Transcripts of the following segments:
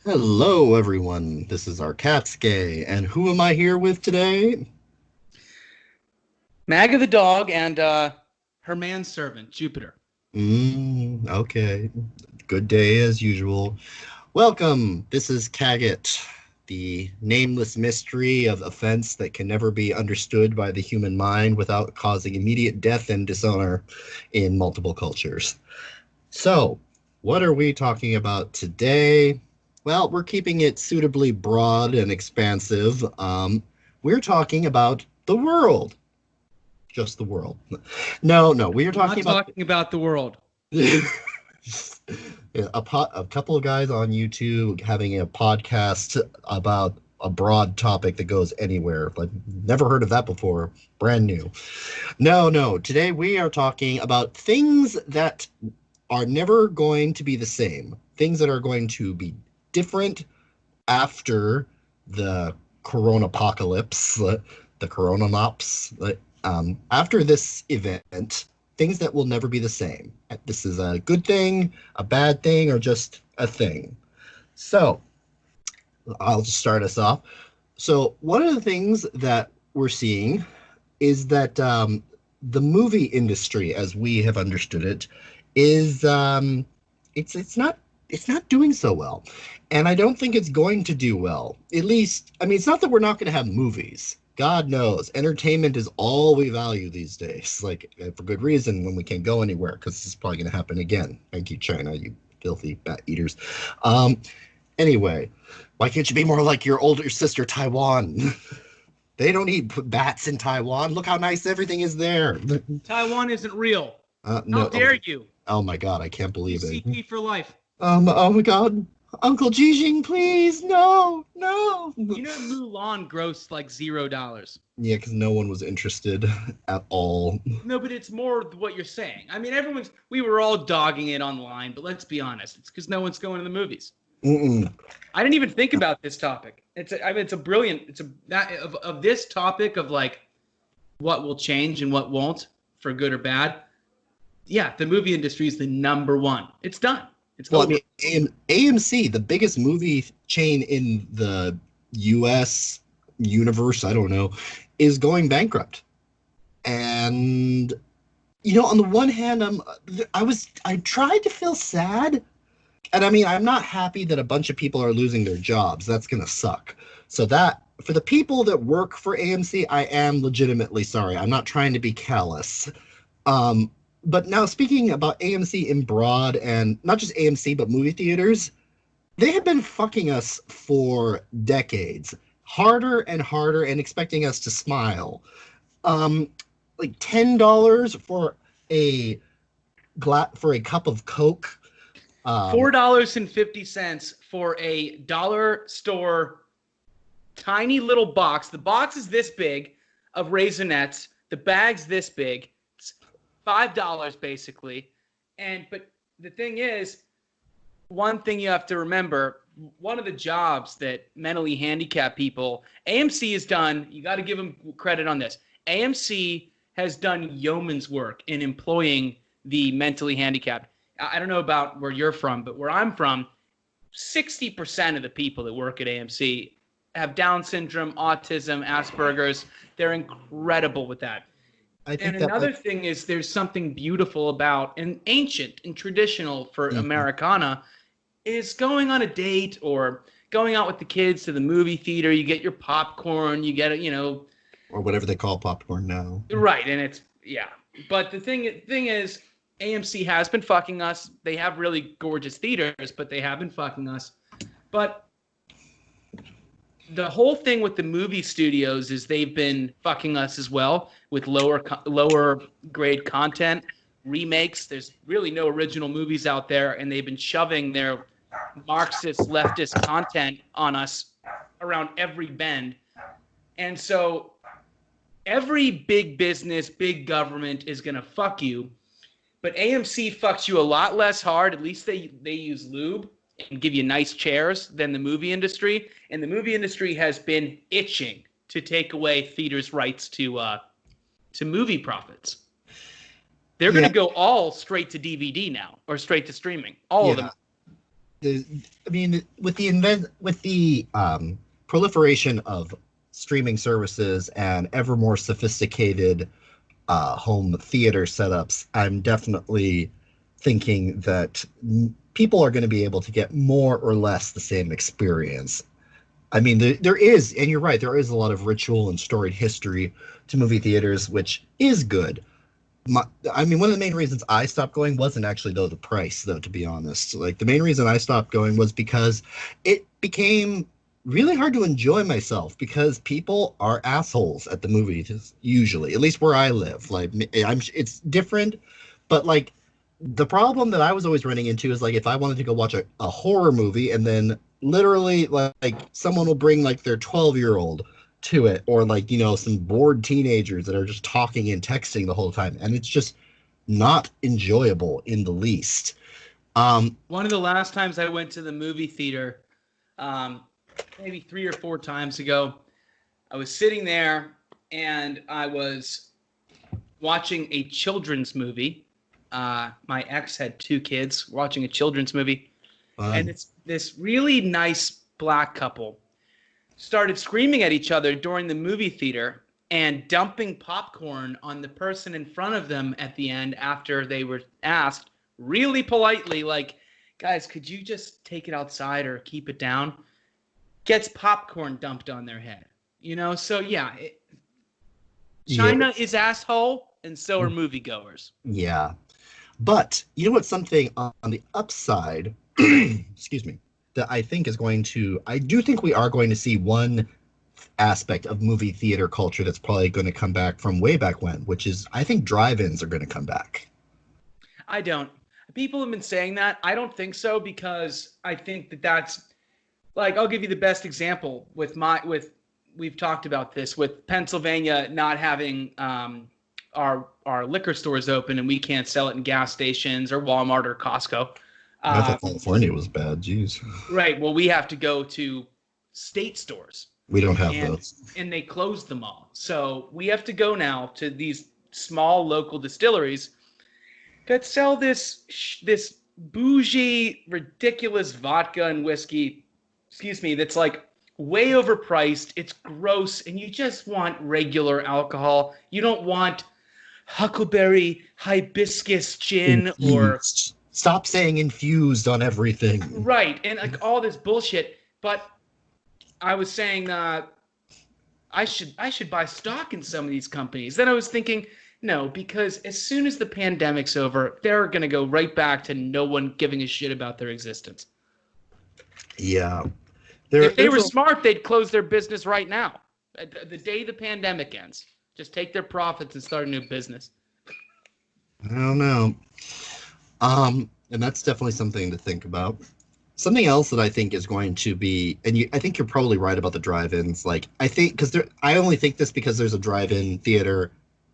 Hello, everyone. This is Arkatsuke, and who am I here with today? Magga the dog and her manservant, Jupiter. Okay. Good day as usual. Welcome. This is Kaggot, the nameless mystery of offense that can never be understood by the human mind without causing immediate death and dishonor in multiple cultures. So, what are we talking about today? Well, we're keeping it suitably broad and expansive. We're talking about the world. Just the world. No, we are I'm not talking about talking about the world. a couple of guys on YouTube having a podcast about a broad topic that goes anywhere. Like, never heard of that before. Brand new. No. Today we are talking about things that are never going to be the same. Things that are going to be different after the corona apocalypse, the coronamops. After this event, things that will never be the same. This is a good thing, a bad thing, or just a thing. So, I'll just start us off. So, one of the things that we're seeing is that the movie industry, as we have understood it, is it's not doing so well, and I don't think it's going to do well. At least, I mean, it's not that we're not going to have movies. God knows, entertainment is all we value these days. Like, for good reason when we can't go anywhere, because this is probably going to happen again. Thank you, China, you filthy bat eaters. Um, anyway, why can't you be more like your older sister Taiwan? They don't eat bats in Taiwan. Look how nice everything is there. Taiwan isn't real. How No, dare you? oh my God, I can't believe it. CP for life. Oh my God, Uncle Jijing, please, no. You know Mulan grossed like $0. Yeah, because no one was interested at all. No, but it's more what you're saying. I mean, we were all dogging it online, but let's be honest. It's because no one's going to the movies. Mm-mm. I didn't even think about this topic. It's a brilliant. Of this topic of like what will change and what won't for good or bad. Yeah, the movie industry is the number one. It's done. It's Well, I over. mean, in AMC, the biggest movie chain in the U.S. universe, I don't know, is going bankrupt. And on the one hand, I tried to feel sad. And I mean, I'm not happy that a bunch of people are losing their jobs. That's going to suck. So that for the people that work for AMC, I am legitimately sorry. I'm not trying to be callous. Um, but now speaking about AMC in broad, and not just AMC, but movie theaters, they have been fucking us for decades, harder and harder, and expecting us to smile. Like $10 for a cup of Coke. $4.50 for a dollar store tiny little box. The box is this big of Raisinets. The bag's this big. It's $5 basically. But the thing is, one thing you have to remember, one of the jobs that mentally handicapped people, AMC has done, you got to give them credit on this. AMC has done yeoman's work in employing the mentally handicapped. I don't know about where you're from, but where I'm from, 60% of the people that work at AMC have Down syndrome, autism, Asperger's. They're incredible with that. I And think that another thing is there's something beautiful about, and ancient and traditional for Mhm. Americana, is going on a date or going out with the kids to the movie theater. You get your popcorn, you get it, or whatever they call popcorn now. right. And it's, yeah. But the thing is, AMC has been fucking us. They have really gorgeous theaters, but they have been fucking us. But the whole thing with the movie studios is they've been fucking us as well with lower grade content, remakes. There's really no original movies out there, and they've been shoving their Marxist leftist content on us around every bend. And so every big business, big government is going to fuck you. But AMC fucks you a lot less hard. At least they use lube and give you nice chairs than the movie industry. And the movie industry has been itching to take away theaters' rights to movie profits. They're going Yeah, to go all straight to DVD now, or straight to streaming. All of yeah. them. I mean, with the proliferation of streaming services and ever more sophisticated home theater setups, I'm definitely thinking that people are going to be able to get more or less the same experience. I mean, there is, and you're right, there is a lot of ritual and storied history to movie theaters, which is good. I mean, one of the main reasons I stopped going wasn't actually though the price, though, to be honest. Like the main reason I stopped going was because it became really hard to enjoy myself because people are assholes at the movies usually, at least where I live. Like it's different, but like the problem that I was always running into is like if I wanted to go watch a horror movie and then literally like someone will bring like their 12-year-old to it, or like, you know, some bored teenagers that are just talking and texting the whole time, and it's just not enjoyable in the least. One of the last times I went to the movie theater, maybe 3 or 4 times ago, I was sitting there and I was watching a children's movie. My ex had 2 kids, watching a children's movie, and it's this really nice black couple started screaming at each other during the movie theater and dumping popcorn on the person in front of them at the end after they were asked really politely, like, guys, could you just take it outside or keep it down? Gets popcorn dumped on their head. You know, so yeah, China is asshole, and so are moviegoers. Yeah. But you know what's something on the upside, excuse me, that I think is going to, I do think we are going to see one aspect of movie theater culture that's probably going to come back from way back when, which is I think drive-ins are going to come back. I don't. People have been saying that. I don't think so, because I think that that's like, I'll give you the best example with we've talked about this with Pennsylvania not having our liquor stores open, and we can't sell it in gas stations or Walmart or Costco. I thought California was bad. Jeez. Right. Well, we have to go to state stores. We don't have those. And they closed them all. So we have to go now to these small local distilleries that sell this bougie, ridiculous vodka and whiskey, that's like way overpriced. It's gross, and you just want regular alcohol. You don't want huckleberry hibiscus gin Infused. or... Stop saying infused on everything. Right, and like all this bullshit. But I was saying I should buy stock in some of these companies. Then I was thinking, no, because as soon as the pandemic's over, they're going to go right back to no one giving a shit about their existence. Yeah. If they were smart, they'd close their business right now. The day the pandemic ends. Just take their profits and start a new business. I don't know. And that's definitely something to think about. Something else that I think is going to be, and I think you're probably right about the drive-ins. Like, I think, I only think this because there's a drive-in theater,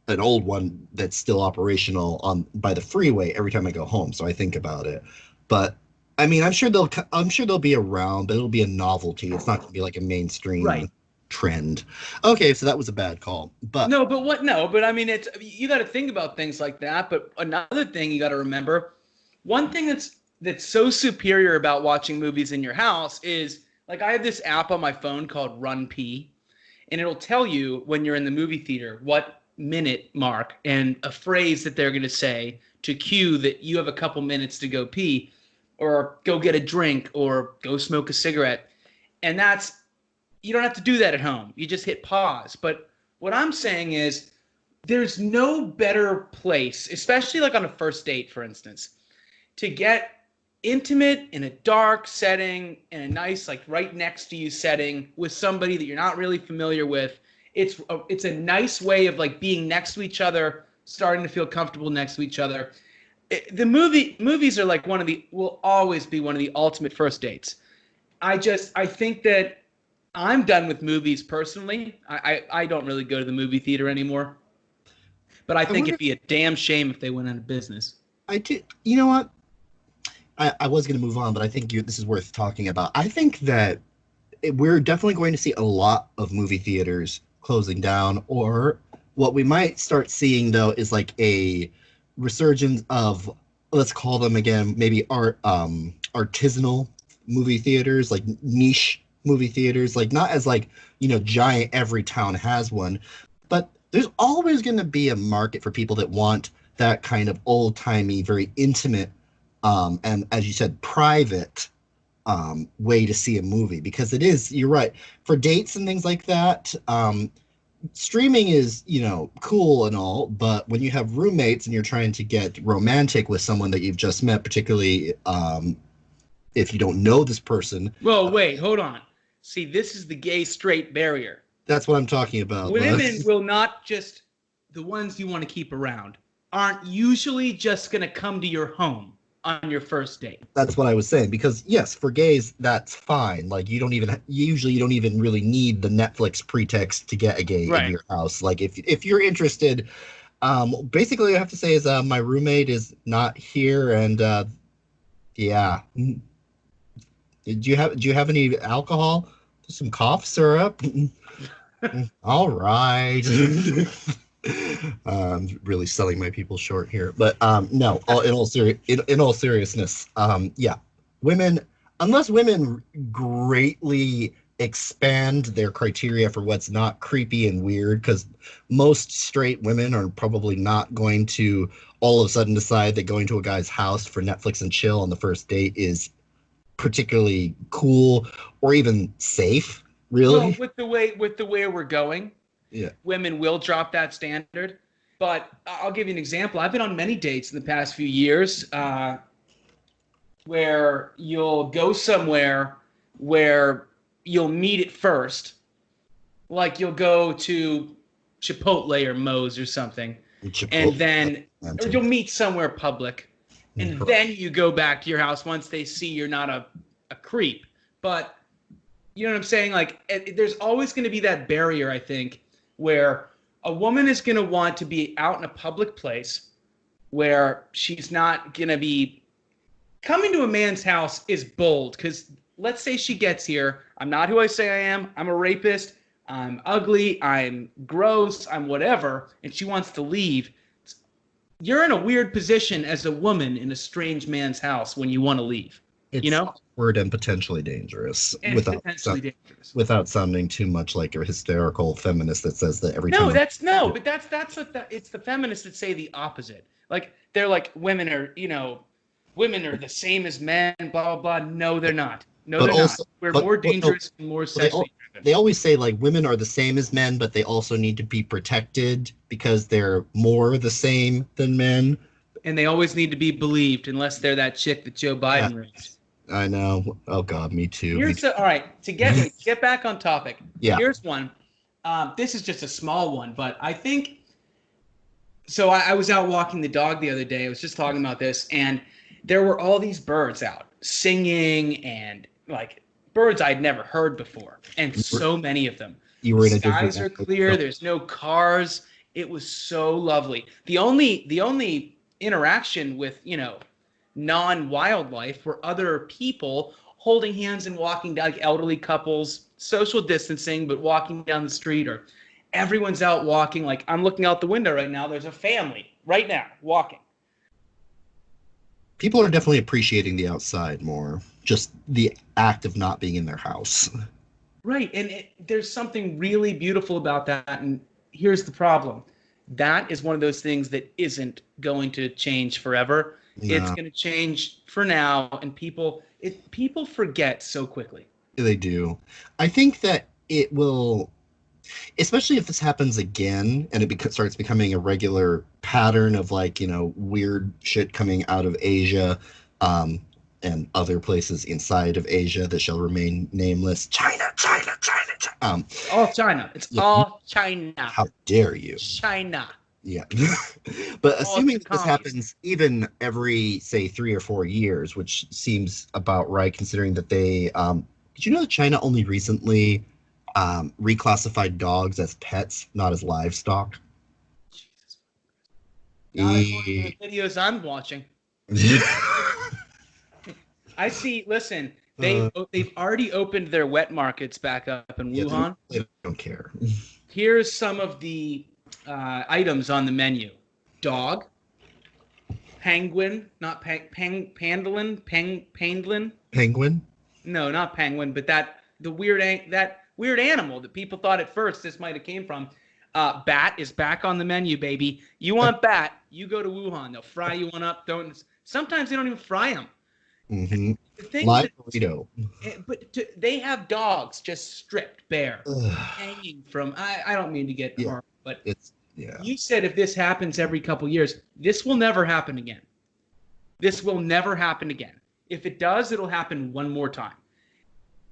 an old one that's still operational by the freeway every time I go home. So I think about it. But I mean, I'm sure they'll be around, but it'll be a novelty. It's not going to be like a mainstream trend. Okay, so that was a bad call. But I mean, you got to think about things like that. But another thing you got to remember, one thing that's so superior about watching movies in your house is, like, I have this app on my phone called Run Pee, and it'll tell you when you're in the movie theater what minute mark and a phrase that they're going to say to cue that you have a couple minutes to go pee or go get a drink or go smoke a cigarette. And you don't have to do that at home. You just hit pause. But what I'm saying is there's no better place, especially like on a first date, for instance, to get intimate in a dark setting, in a nice, like, right next to you setting with somebody that you're not really familiar with. It's a nice way of, like, being next to each other, starting to feel comfortable next to each other. The movies are like will always be one of the ultimate first dates. I think that I'm done with movies personally. I don't really go to the movie theater anymore. But I think it'd be a damn shame if they went out of business. I do. You know what? I was going to move on, but I think this is worth talking about. I think that we're definitely going to see a lot of movie theaters closing down, or what we might start seeing, though, is like a resurgence of, let's call them again, maybe artisanal movie theaters, like niche movie theaters, like not as like, giant, every town has one, but there's always going to be a market for people that want that kind of old-timey, very intimate, and as you said, private way to see a movie, because it is, you're right, for dates and things like that. Streaming is, cool and all, but when you have roommates and you're trying to get romantic with someone that you've just met, particularly if you don't know this person. Well, wait, hold on. See, this is the gay straight barrier. That's what I'm talking about. Women will not just, the ones you want to keep around, aren't usually just going to come to your home on your first date. That's what I was saying, because yes, for gays that's fine. Like you don't even really need the Netflix pretext to get a gay in your house. Like if you're interested, basically I have to say is my roommate is not here, and yeah. Do you have any alcohol? Some cough syrup? All right. Really selling my people short here, but no. In all seriousness, yeah, women, unless women greatly expand their criteria for what's not creepy and weird, because most straight women are probably not going to all of a sudden decide that going to a guy's house for Netflix and chill on the first date is particularly cool or even safe. Really, well, with the way we're going. Yeah. Women will drop that standard. But I'll give you an example. I've been on many dates in the past few years where you'll go somewhere where you'll meet at first. Like you'll go to Chipotle or Moe's or something. And then or you'll meet somewhere public. And then you go back to your house once they see you're not a creep. But you know what I'm saying? Like there's always going to be that barrier, I think, where a woman is going to want to be out in a public place where she's not going to be coming to a man's house is bold, because let's say she gets here. I'm not who I say I am. I'm a rapist. I'm ugly. I'm gross. I'm whatever. And she wants to leave. You're in a weird position as a woman in a strange man's house when you want to leave. It's awkward and potentially dangerous, without sounding too much like a hysterical feminist that says that every time. But it's the feminists that say the opposite. Like they're like women are the same as men, blah blah blah. No, they're not. No, they're not. We're more dangerous and more sexually driven. They always say like women are the same as men, but they also need to be protected because they're more the same than men. And they always need to be believed, unless they're that chick that Joe Biden raised. I know. Oh God, me too. All right, to get back on topic. Yeah. Here's one. This is just a small one, but I think. So I was out walking the dog the other day. I was just talking about this, and there were all these birds out singing, and like birds I'd never heard before, and so many of them. You were in a different. Skies are clear. There's no cars. It was so lovely. The only interaction with non-wildlife were other people holding hands and walking down, like elderly couples, social distancing, but walking down the street, or everyone's out walking. Like I'm looking out the window right now. There's a family right now walking. People are definitely appreciating the outside more, just the act of not being in their house. Right, and there's something really beautiful about that. And here's the problem. That is one of those things that isn't going to change forever. No. It's going to change for now, and people forget so quickly. They do. I think that it will, especially if this happens again and it starts becoming a regular pattern of weird shit coming out of Asia and other places inside of Asia that shall remain nameless. China. All China. It's all China. How dare you? China. Yeah. But assuming this happens even every, say, 3 or 4 years, which seems about right considering that they... did you know that China only recently reclassified dogs as pets, not as livestock? Jesus. Not the videos I'm watching. I see. Listen, they've already opened their wet markets back up in Wuhan. They don't care. Here's some of the items on the menu: dog, penguin, not pangolin, penguin, No, not penguin, but that weird animal that people thought at first this might have came from. Bat is back on the menu, baby. You want bat? You go to Wuhan. They'll fry you one up. Don't. Sometimes they don't even fry them. Mm-hmm. The thing Live that, burrito. they have dogs just stripped bare, Ugh. hanging from. I don't mean to get Yeah, harmed, but yeah. you said if this happens every couple years, this will never happen again. This will never happen again. If it does, it'll happen one more time.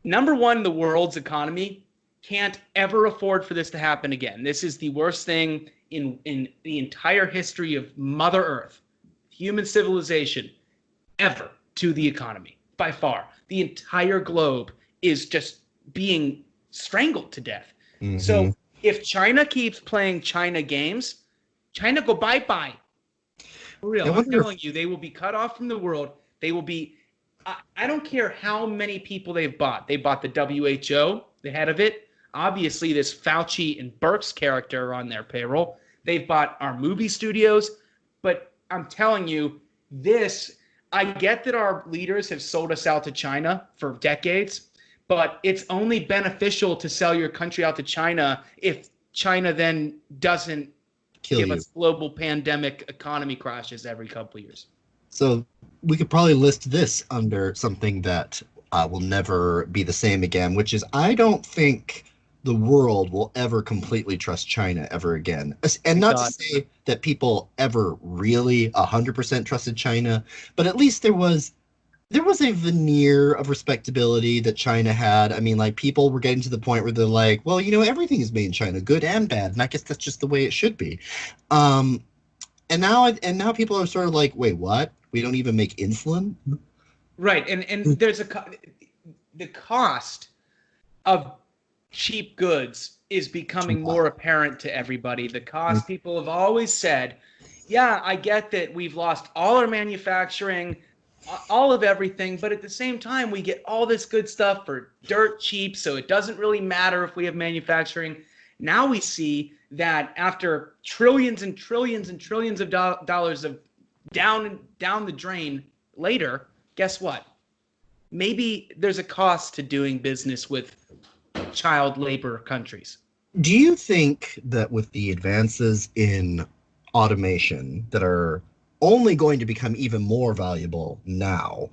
Number one, the world's economy can't ever afford for this to happen again. This is the worst thing in the entire history of Mother Earth, human civilization, ever to the economy, by far. The entire globe is just being strangled to death. Mm-hmm. So if China keeps playing China games, China go bye-bye. For real, I'm telling you, they will be cut off from the world. They will be, I don't care how many people they've bought. They bought the WHO, the head of it. Obviously, this Fauci and Burke's character are on their payroll. They've bought our movie studios. But I'm telling you, I get that our leaders have sold us out to China for decades, but it's only beneficial to sell your country out to China if China then doesn't give us global pandemic economy crashes every couple of years. So we could probably list this under something that will never be the same again, which is I don't think the world will ever completely trust China ever again. And not to say that people ever really 100% trusted China, but at least there was a veneer of respectability that China had. I mean, like, people were getting to the point where they're like, well, everything is made in China, good and bad, and I guess that's just the way it should be. And now people are sort of like, wait, what? We don't even make insulin? Right, and there's the cost of cheap goods is becoming more apparent to everybody. The cost, people have always said, yeah, I get that we've lost all our manufacturing, all of everything, but at the same time, we get all this good stuff for dirt cheap, so it doesn't really matter if we have manufacturing. Now we see that after trillions and trillions and trillions of dollars of down the drain later, guess what? Maybe there's a cost to doing business with child labor countries. Do you think that with the advances in automation that are only going to become even more valuable now,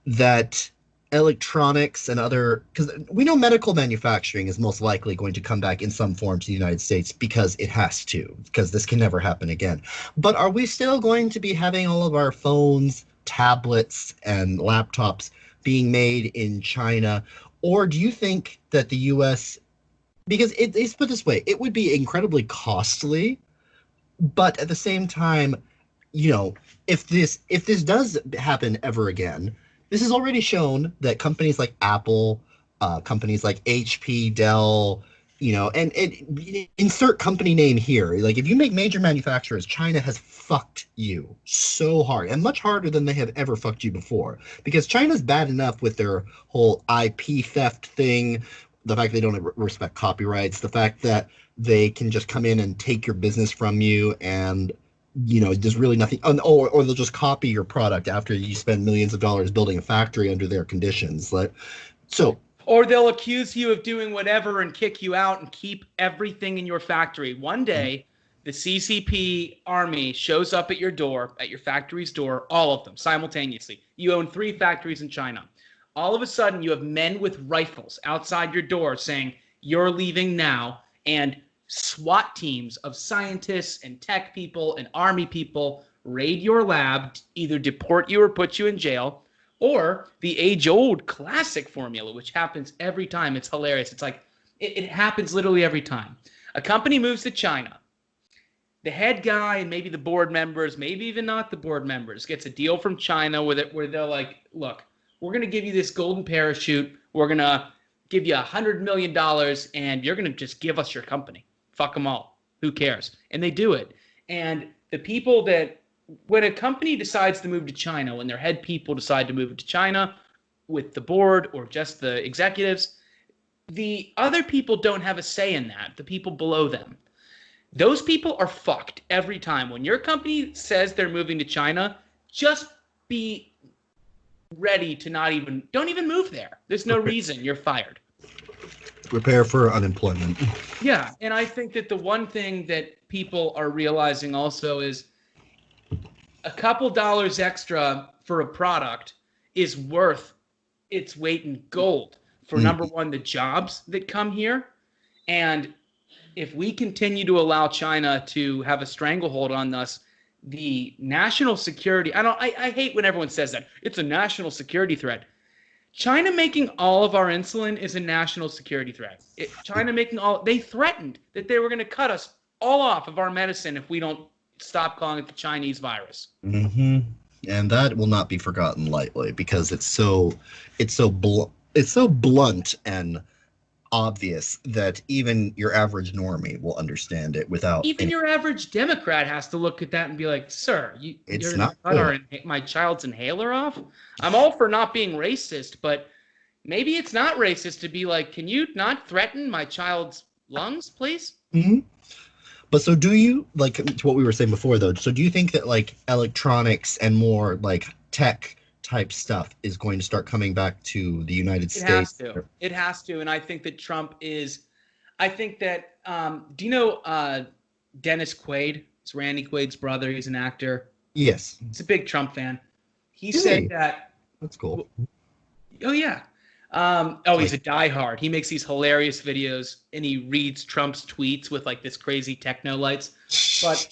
that electronics and other, because we know medical manufacturing is most likely going to come back in some form to the United States because it has to, because this can never happen again. But are we still going to be having all of our phones, tablets, and laptops being made in China? Or do you think that the U.S., because it's put this way, it would be incredibly costly, but at the same time, if this does happen ever again, this has already shown that companies like Apple, companies like HP, Dell, and insert company name here. Like, if you make major manufacturers, China has fucked you so hard, and much harder than they have ever fucked you before. Because China's bad enough with their whole IP theft thing, the fact they don't respect copyrights, the fact that they can just come in and take your business from you, and there's really nothing, or they'll just copy your product after you spend millions of dollars building a factory under their conditions. Or they'll accuse you of doing whatever and kick you out and keep everything in your factory. One day, the CCP army shows up at your door, at your factory's door, all of them simultaneously. You own 3 factories in China. All of a sudden, you have men with rifles outside your door saying, you're leaving now, and SWAT teams of scientists and tech people and army people raid your lab, either deport you or put you in jail, or the age-old classic formula, which happens every time. It's hilarious. It's like, it happens literally every time. A company moves to China. The head guy and maybe the board members, maybe even not the board members, gets a deal from China where they're like, look, we're going to give you this golden parachute. We're going to give you $100 million, and you're going to just give us your company. Fuck them all. Who cares? And they do it. And the people that, when a company decides to move to China, when their head people decide to move to China with the board or just the executives, the other people don't have a say in that, the people below them. Those people are fucked every time. When your company says they're moving to China, just be ready to don't even move there. There's no reason. You're fired. Prepare for unemployment. Yeah, and I think that the one thing that people are realizing also is a couple dollars extra for a product is worth its weight in gold for number one, the jobs that come here. And if we continue to allow China to have a stranglehold on us, the national security, I hate when everyone says that. It's a national security threat. China making all of our insulin is a national security threat. They threatened that they were going to cut us all off of our medicine if we don't stop calling it the Chinese virus. Mm-hmm. And that will not be forgotten lightly because it's so blunt and obvious that even your average normie will understand it without. Even your average Democrat has to look at that and be like, "Sir, you're not going to cut my child's inhaler off." I'm all for not being racist, but maybe it's not racist to be like, "Can you not threaten my child's lungs, please?" Mm-hmm. But so do you, like, to what we were saying before, though, so do you think that, like, electronics and more, like, tech type stuff is going to start coming back to the United States? It has to. And I think that I think that, do you know Dennis Quaid? It's Randy Quaid's brother. He's an actor. Yes. He's a big Trump fan. He said that. That's cool. Oh, yeah. He's a diehard. He makes these hilarious videos and he reads Trump's tweets with like this crazy techno lights. But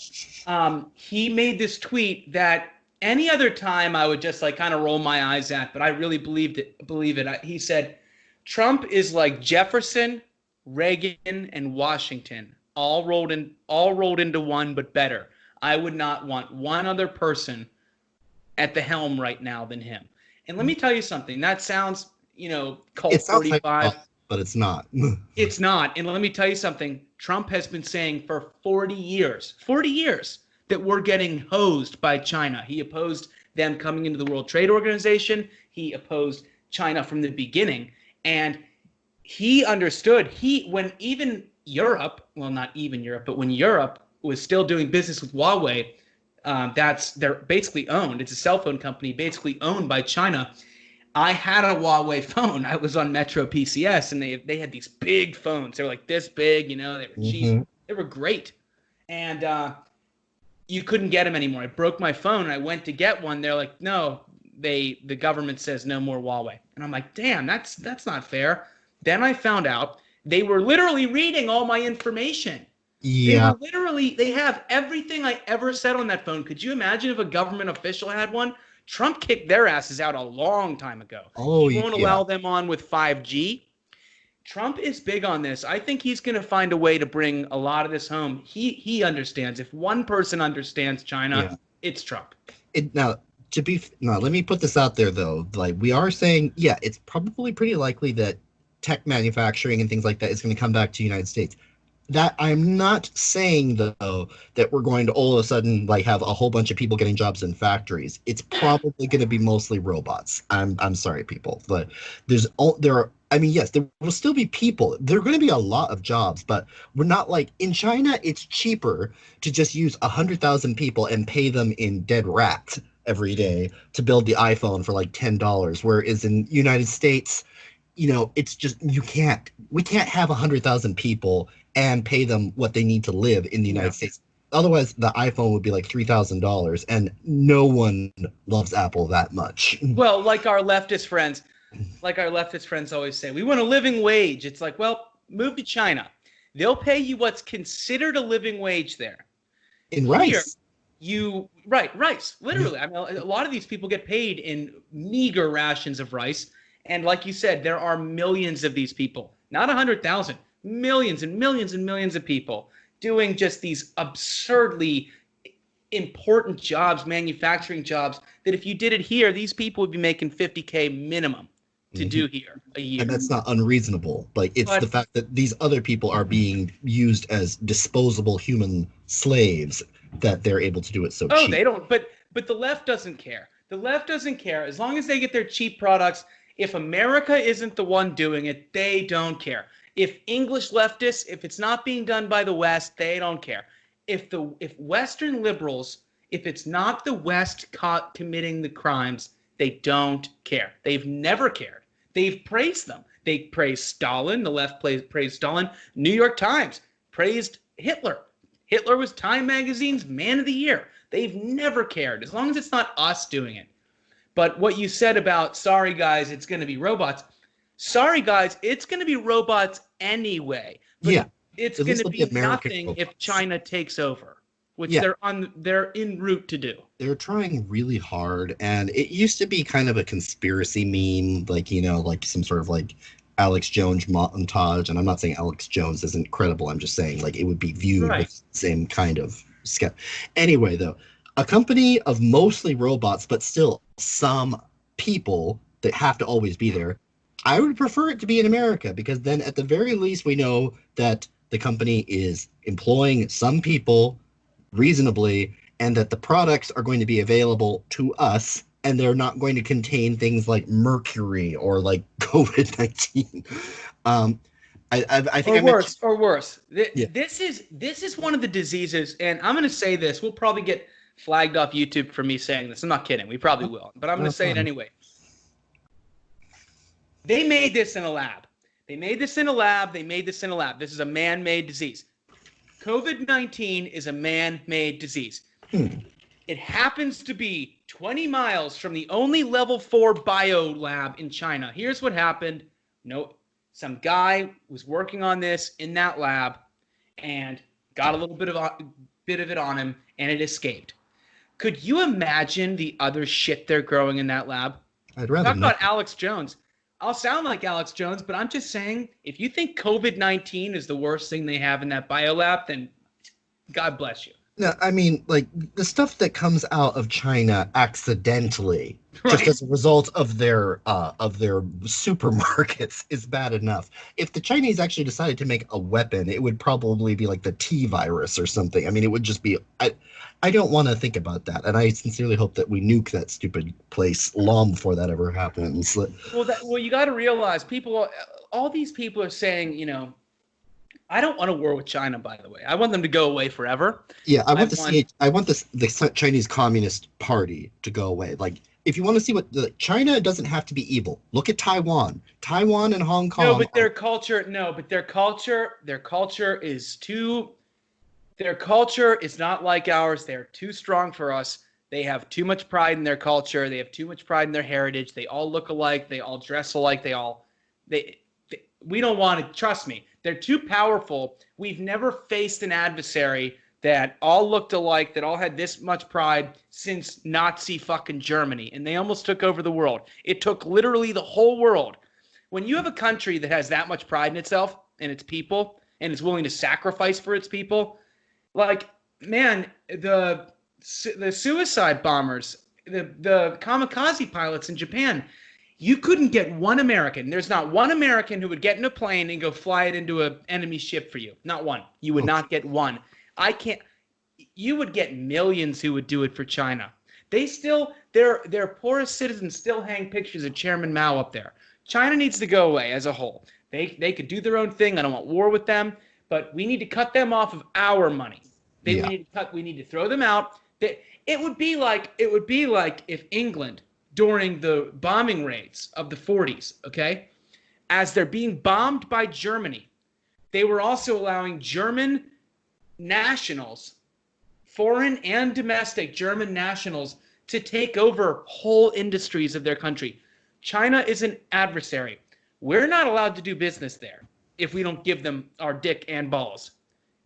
he made this tweet that any other time I would just like kind of roll my eyes at, but I really believe it. He said, Trump is like Jefferson, Reagan, and Washington, all rolled into one, but better. I would not want one other person at the helm right now than him. And let me tell you something. That sounds, Colt 45. But it's not. It's not. And let me tell you something. Trump has been saying for 40 years, that we're getting hosed by China. He opposed them coming into the World Trade Organization. He opposed China from the beginning. And he understood, when even Europe, well, not even Europe, but when Europe was still doing business with Huawei, they're basically owned. It's a cell phone company basically owned by China. I had a Huawei phone. I was on Metro PCS, and they had these big phones. They were like this big, they were cheap. They were great. And you couldn't get them anymore. I broke my phone, and I went to get one. They're like, no, the government says no more Huawei. And I'm like, damn, that's not fair. Then I found out they were literally reading all my information. Yeah. They have everything I ever said on that phone. Could you imagine if a government official had one? Trump kicked their asses out a long time ago. He won't allow them on with 5G. Trump is big on this. I think he's going to find a way to bring a lot of this home. He understands. If one person understands China, it's Trump. Now, let me put this out there, though. Like, we are saying, it's probably pretty likely that tech manufacturing and things like that is going to come back to the United States. That I'm not saying, though, that we're going to all of a sudden like have a whole bunch of people getting jobs in factories. It's probably going to be mostly robots. I'm sorry, people, but there will still be people. There are going to be a lot of jobs, but we're not like in China. It's cheaper to just use 100,000 people and pay them in dead rats every day to build the iPhone for like $10. Whereas in United States, it's just we can't have 100,000 people and pay them what they need to live in the United States. Otherwise, the iPhone would be like $3,000, and no one loves Apple that much. Well, like our leftist friends always say, we want a living wage. It's like, well, move to China. They'll pay you what's considered a living wage there. In rice. Rice, literally. I mean, a lot of these people get paid in meager rations of rice. And like you said, there are millions of these people, not 100,000. Millions and millions and millions of people doing just these absurdly important jobs, manufacturing jobs, that if you did it here, these people would be making $50K minimum to do here a year. And that's not unreasonable. Like, it's the fact that these other people are being used as disposable human slaves that they're able to do it so cheap. Oh, they don't. But the left doesn't care. The left doesn't care. As long as they get their cheap products, if America isn't the one doing it, they don't care. If English leftists, if it's not being done by the West, they don't care. If Western liberals, if it's not the West committing the crimes, They don't care. They've never cared. They've praised them. They praised Stalin. The left praised Stalin. New York Times praised Hitler. Hitler was Time Magazine's Man of the Year. They've never cared, as long as it's not us doing it. But what you said about, sorry guys, it's going to be robots. Sorry guys, it's going to be robots anyway. But Yeah. it's going to be nothing if China takes over, which they're en route to do. They're trying really hard, and it used to be kind of a conspiracy meme, like, you know, like some sort of like Alex Jones montage. And I'm not saying Alex Jones isn't credible. I'm just saying like it would be viewed with the same kind of Anyway, though, a company of mostly robots, but still some people that have to always be there, I would prefer it to be in America, because then at the very least we know that the company is employing some people reasonably, and that the products are going to be available to us, and they're not going to contain things like mercury or like COVID-19. I think or worse. This is one of the diseases, and I'm going to say this. We'll probably get flagged off YouTube for me saying this. I'm not kidding. We probably will, but I'm going to say it anyway. They made this in a lab. This is a man-made disease. COVID-19 is a man-made disease. It happens to be 20 miles from the only level 4 bio lab in China. Here's what happened. Some guy was working on this in that lab and got a little bit of it on him, and it escaped. Could you imagine the other shit they're growing in that lab? I'd rather talk about Alex Jones. I'll sound like Alex Jones, but I'm just saying, if you think COVID-19 is the worst thing they have in that biolab, then God bless you. No, I mean, like, the stuff that comes out of China accidentally, just as a result of their supermarkets, is bad enough. If the Chinese actually decided to make a weapon, it would probably be like the T virus or something. I mean, it would just be. I don't want to think about that, and I sincerely hope that we nuke that stupid place long before that ever happens. Well, you got to realize, all these people are saying, I don't want a war with China, by the way. I want them to go away forever. Yeah, I want the Chinese Communist Party to go away. Like, if you want to see China doesn't have to be evil. Look at Taiwan. Taiwan and Hong Kong. Their culture is not like ours. They're too strong for us. They have too much pride in their culture. They have too much pride in their heritage. They all look alike. They all dress alike. We don't want to, trust me. They're too powerful. We've never faced an adversary that all looked alike, that all had this much pride since Nazi fucking Germany, and they almost took over the world. It took literally the whole world. When you have a country that has that much pride in itself and its people, and is willing to sacrifice for its people, like, man, the suicide bombers, the kamikaze pilots in Japan, you couldn't get one American. There's not one American who would get in a plane and go fly it into an enemy ship for you. Not one. You would not get one. You would get millions who would do it for China. Their poorest citizens still hang pictures of Chairman Mao up there. China needs to go away as a whole. They could do their own thing. I don't want war with them, but we need to cut them off of our money. We need to throw them out. It would be like if England, during the bombing raids of the 40s, okay, as they're being bombed by Germany, they were also allowing German nationals, foreign and domestic German nationals, to take over whole industries of their country. China is an adversary. We're not allowed to do business there if we don't give them our dick and balls.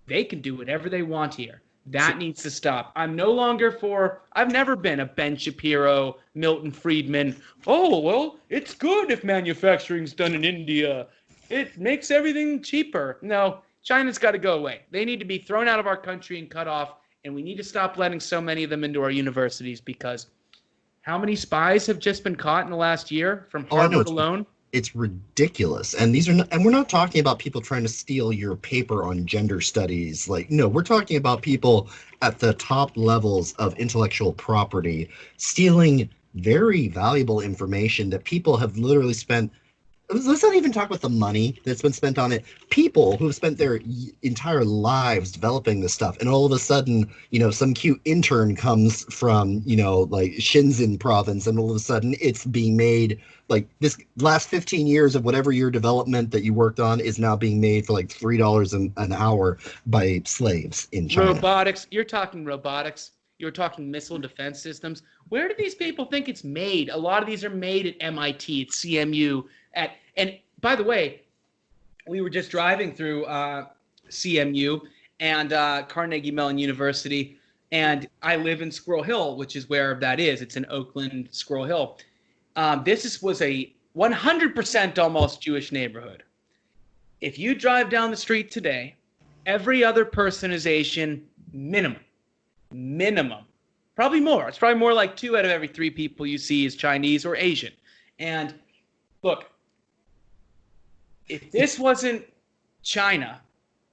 They can do whatever they want here. That needs to stop. I've never been a Ben Shapiro, Milton Friedman. Oh, well, it's good if manufacturing's done in India. It makes everything cheaper. No, China's got to go away. They need to be thrown out of our country and cut off, and we need to stop letting so many of them into our universities, because how many spies have just been caught in the last year from Harvard alone? It's ridiculous. And we're not talking about people trying to steal your paper on gender studies. Like, no, we're talking about people at the top levels of intellectual property stealing very valuable information that people have literally spent let's not even talk about the money that's been spent on it. People who have spent their entire lives developing this stuff, and all of a sudden, some cute intern comes from, like Shenzhen province, and all of a sudden it's being made like this last 15 years of whatever your development that you worked on is now being made for like $3 an hour by slaves in China. Robotics. You're talking robotics. You're talking missile defense systems. Where do these people think it's made? A lot of these are made at MIT, at CMU, and by the way, we were just driving through CMU and Carnegie Mellon University, and I live in Squirrel Hill, which is where that is. It's in Oakland, Squirrel Hill. Was a 100% almost Jewish neighborhood. If you drive down the street today, every other person is Asian, minimum. Probably more. It's probably more like 2 out of every 3 people you see is Chinese or Asian. And look, if this wasn't China,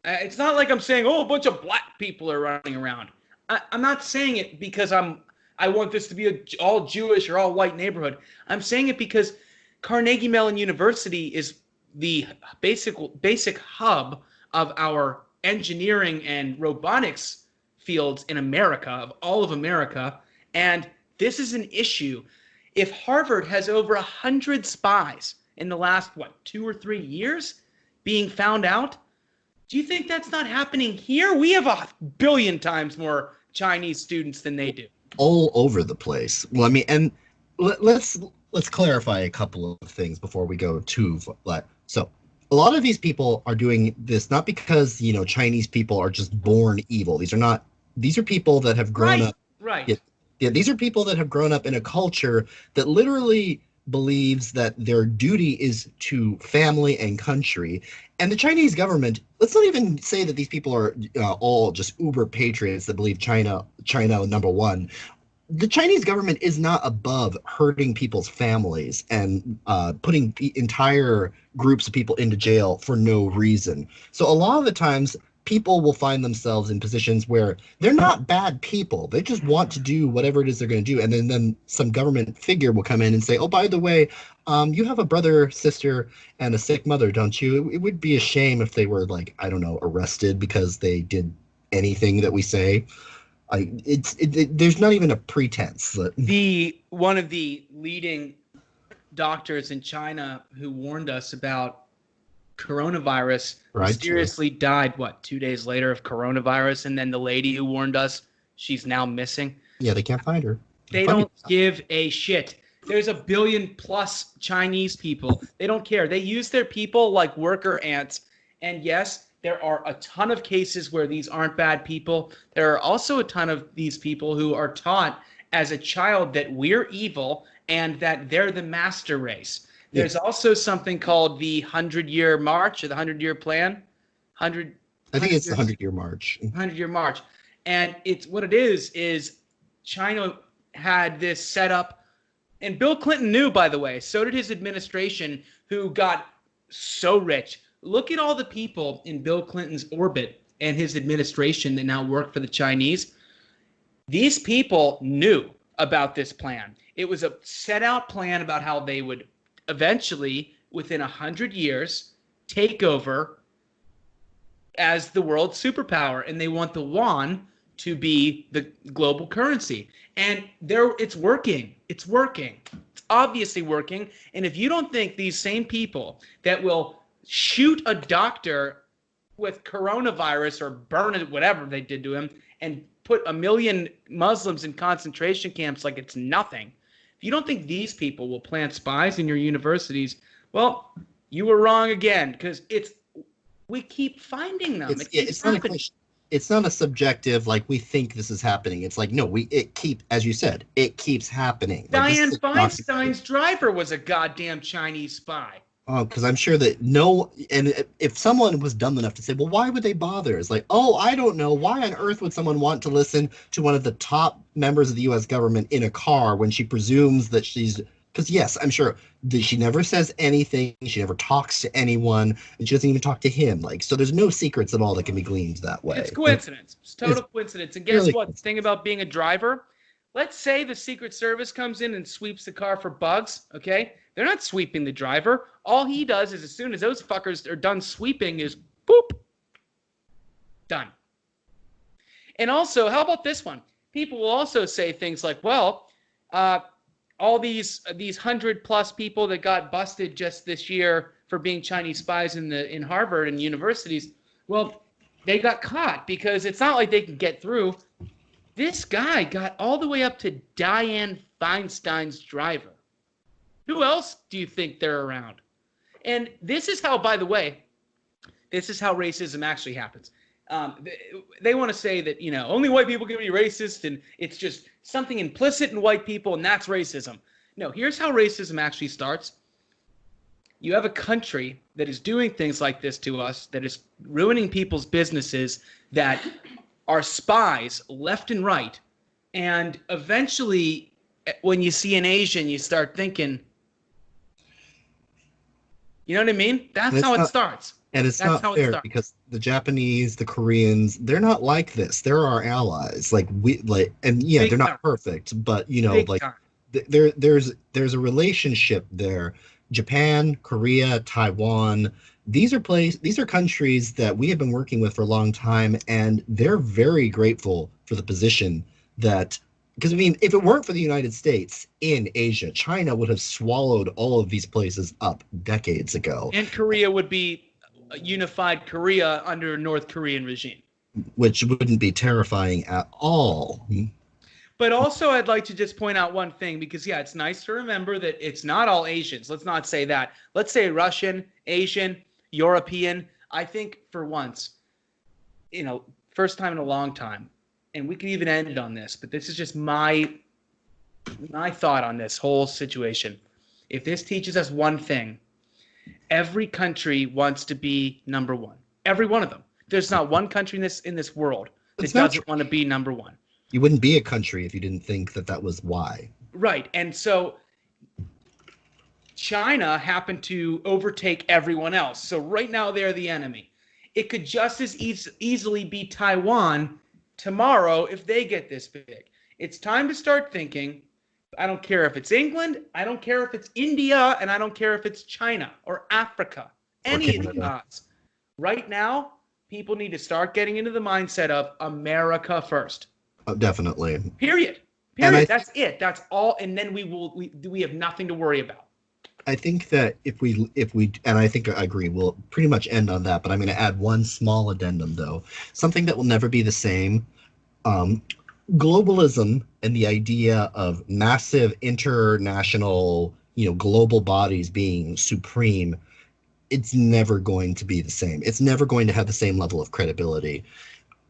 it's not like I'm saying, a bunch of black people are running around. I'm not saying it because I want this to be an all Jewish or all white neighborhood. I'm saying it because Carnegie Mellon University is the basic hub of our engineering and robotics fields in America, of all of America. And this is an issue. If Harvard has over 100 spies in the last, 2 or 3 years being found out, do you think that's not happening here? We have 1 billion times more Chinese students than they do. All over the place. Well, I mean, and let's clarify a couple of things before we go too. So a lot of these people are doing this not because, Chinese people are just born evil. These are people that have grown up. Right. Yeah, these are people that have grown up in a culture that literally believes that their duty is to family and country. And the Chinese government, let's not even say that these people are all just uber patriots that believe China number one. The Chinese government is not above hurting people's families and putting entire groups of people into jail for no reason. So a lot of the times, people will find themselves in positions where they're not bad people. They just want to do whatever it is they're going to do. And then some government figure will come in and say, oh, by the way, you have a brother, sister, and a sick mother, don't you? It would be a shame if they were, arrested because they did anything that we say. There's not even a pretense. One of the leading doctors in China who warned us about coronavirus mysteriously died 2 days later of coronavirus, and then the lady who warned us, she's now missing. Yeah, they can't find her. They don't give a shit. There's 1 billion plus Chinese people. They don't care. They use their people like worker ants. And yes, there are a ton of cases where these aren't bad people. There are also a ton of these people who are taught as a child that we're evil and that they're the master race. There's also something called the 100-year march or the 100-year plan. I think it's the 100-year march. 100-year march. And it's what it is China had this set up. And Bill Clinton knew, by the way, so did his administration, who got so rich. Look at all the people in Bill Clinton's orbit and his administration that now work for the Chinese. These people knew about this plan. It was a set out plan about how they would eventually, within 100 years, take over as the world superpower. And they want the yuan to be the global currency. And it's working. It's working. It's obviously working. And if you don't think these same people that will shoot a doctor with coronavirus or burn it, whatever they did to him, and put 1 million Muslims in concentration camps like it's nothing, if you don't think these people will plant spies in your universities, well, you were wrong again, because we keep finding them. It's not a subjective, like, we think this is happening. It's like, no, as you said, it keeps happening. Dianne Feinstein's driver was a goddamn Chinese spy. Oh, because I'm sure that and if someone was dumb enough to say, well, why would they bother? It's like, oh, I don't know. Why on earth would someone want to listen to one of the top members of the U.S. government in a car when she presumes that because yes, I'm sure that she never says anything. She never talks to anyone, and she doesn't even talk to him. So there's no secrets at all that can be gleaned that way. It's coincidence. It's total coincidence. And guess what? The thing about being a driver, let's say the Secret Service comes in and sweeps the car for bugs, okay? They're not sweeping the driver. All he does is as soon as those fuckers are done sweeping is boop, done. And also, how about this one? People will also say things like, well, all these 100+ people that got busted just this year for being Chinese spies in Harvard and universities, well, they got caught because it's not like they can get through. This guy got all the way up to Dianne Feinstein's driver. Who else do you think they're around? And this is how, by the way, this is how racism actually happens. They want to say that, only white people can be racist and it's just something implicit in white people and that's racism. No, here's how racism actually starts. You have a country that is doing things like this to us, that is ruining people's businesses, that are spies left and right. And eventually, when you see an Asian, you start thinking, you know what I mean? That's how it starts. And it's not fair because the Japanese, the Koreans, they're not like this. They're our allies. They're not perfect, but there's a relationship there. Japan, Korea, Taiwan, these are countries that we have been working with for a long time, and they're very grateful for the position that, because if it weren't for the United States in Asia, China would have swallowed all of these places up decades ago. And Korea would be a unified Korea under a North Korean regime. Which wouldn't be terrifying at all. But also, I'd like to just point out one thing, because, it's nice to remember that it's not all Asians. Let's not say that. Let's say Russian, Asian, European. I think for once, first time in a long time, and we could even end it on this, but this is just my thought on this whole situation. If this teaches us one thing, every country wants to be number one. Every one of them. There's not one country in this world that doesn't want to be number one. You wouldn't be a country if you didn't think that was why. Right. And so China happened to overtake everyone else. So right now they're the enemy. It could just as easily be Taiwan tomorrow if they get this big. It's time to start thinking. I don't care if it's England. I don't care if it's India. And I don't care if it's China or Africa. Any of the odds. Right now, people need to start getting into the mindset of America first. Definitely. Period. That's it. That's all. And then we have nothing to worry about. I think that if we, and I think I agree, we'll pretty much end on that, but I'm going to add one small addendum though. Something that will never be the same. Globalism and the idea of massive international, global bodies being supreme, it's never going to be the same. It's never going to have the same level of credibility.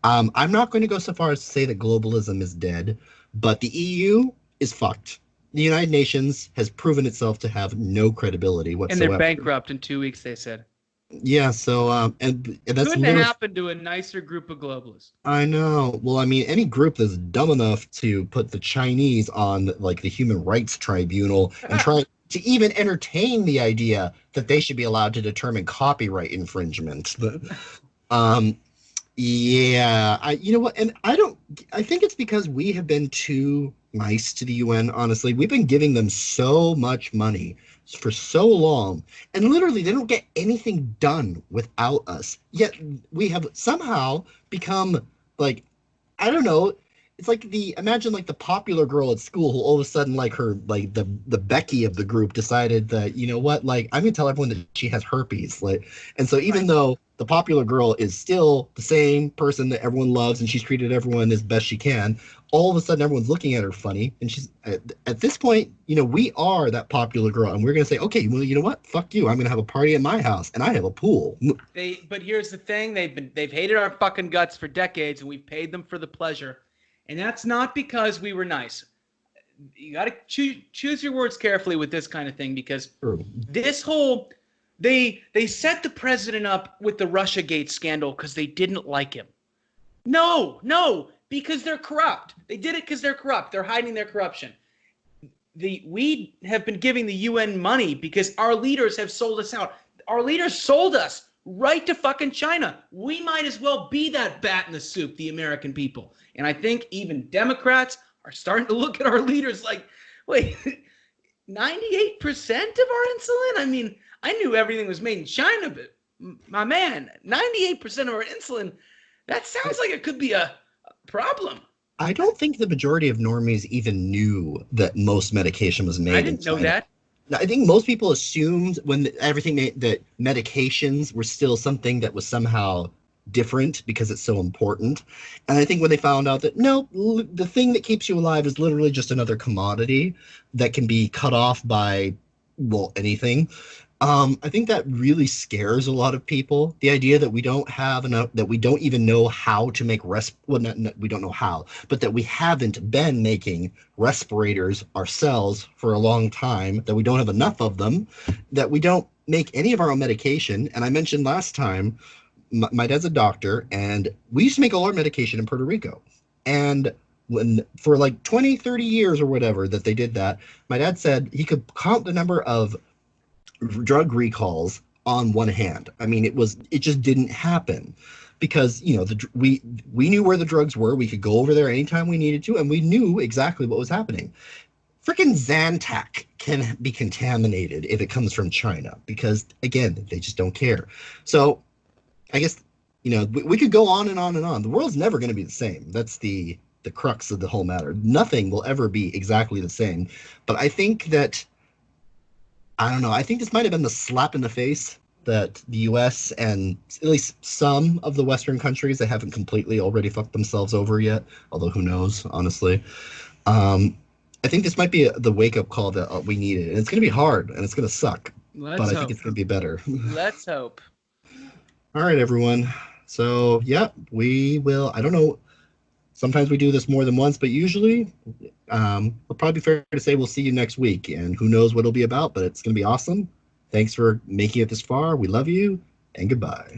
I'm not going to go so far as to say that globalism is dead, but the EU is fucked. The United Nations has proven itself to have no credibility whatsoever. And they're bankrupt in 2 weeks, they said. Yeah, so and that's couldn't have happened to a nicer group of globalists. I know. Well, any group that's dumb enough to put the Chinese on the Human Rights Tribunal and try to even entertain the idea that they should be allowed to determine copyright infringement. Yeah, you know what? And I think it's because we have been too nice to the UN, honestly. We've been giving them so much money for so long, and literally they don't get anything done without us. Yet we have somehow become I don't know. It's imagine the popular girl at school who all of a sudden the Becky of the group decided that, you know what, I'm gonna tell everyone that she has herpes. And so even though the popular girl is still the same person that everyone loves and she's treated everyone as best she can, all of a sudden everyone's looking at her funny, and she's at this point, we are that popular girl, and we're gonna say, okay, well, you know what, fuck you, I'm gonna have a party at my house and I have a pool. But here's the thing, they've hated our fucking guts for decades, and we've paid them for the pleasure. And that's not because we were nice. You got to choose your words carefully with this kind of thing, because this whole they set the president up with the Russiagate scandal because they didn't like him. No, because they're corrupt. They did it because they're corrupt. They're hiding their corruption. We have been giving the UN money because our leaders have sold us out. Our leaders sold us right to fucking China. We might as well be that bat in the soup, the American people. And I think even Democrats, are starting to look at our leaders like, wait, 98% of our insulin? I mean, I knew everything was made in China, but my man, 98% of our insulin, that sounds like it could be a problem. I don't think the majority of normies even knew that most medication was made in China. Know that. I think most people assumed when everything that medications were still something that was somehow different because it's so important. And I think when they found out that no, the thing that keeps you alive is literally just another commodity that can be cut off by, well, anything. I think that really scares a lot of people. The idea that we don't have enough, that we don't even know how to make well, we don't know how, but that we haven't been making respirators ourselves for a long time, that we don't have enough of them, that we don't make any of our own medication. And I mentioned last time, my dad's a doctor, and we used to make all our medication in Puerto Rico. And when for like 20, 30 years or whatever that they did that, my dad said he could count the number of drug recalls on one hand. I mean, it just didn't happen because, you know, we knew where the drugs were. We could go over there anytime we needed to, and we knew exactly what was happening. Freaking Zantac can be contaminated if it comes from China because, again, they just don't care. So I guess, you know, we could go on and on and on. The world's never going to be the same. That's the crux of the whole matter. Nothing will ever be exactly the same. But I think that, I don't know, I think this might have been the slap in the face that the U.S. and at least some of the Western countries that haven't completely already fucked themselves over yet, although who knows, honestly. I think this might be the wake-up call that we needed. And it's going to be hard, and it's going to suck. But I think it's going to be better. Let's hope. All right, everyone. So, yeah, we will, I don't know, sometimes we do this more than once, but usually it'll probably be fair to say we'll see you next week. And who knows what it'll be about, but it's going to be awesome. Thanks for making it this far. We love you, and goodbye.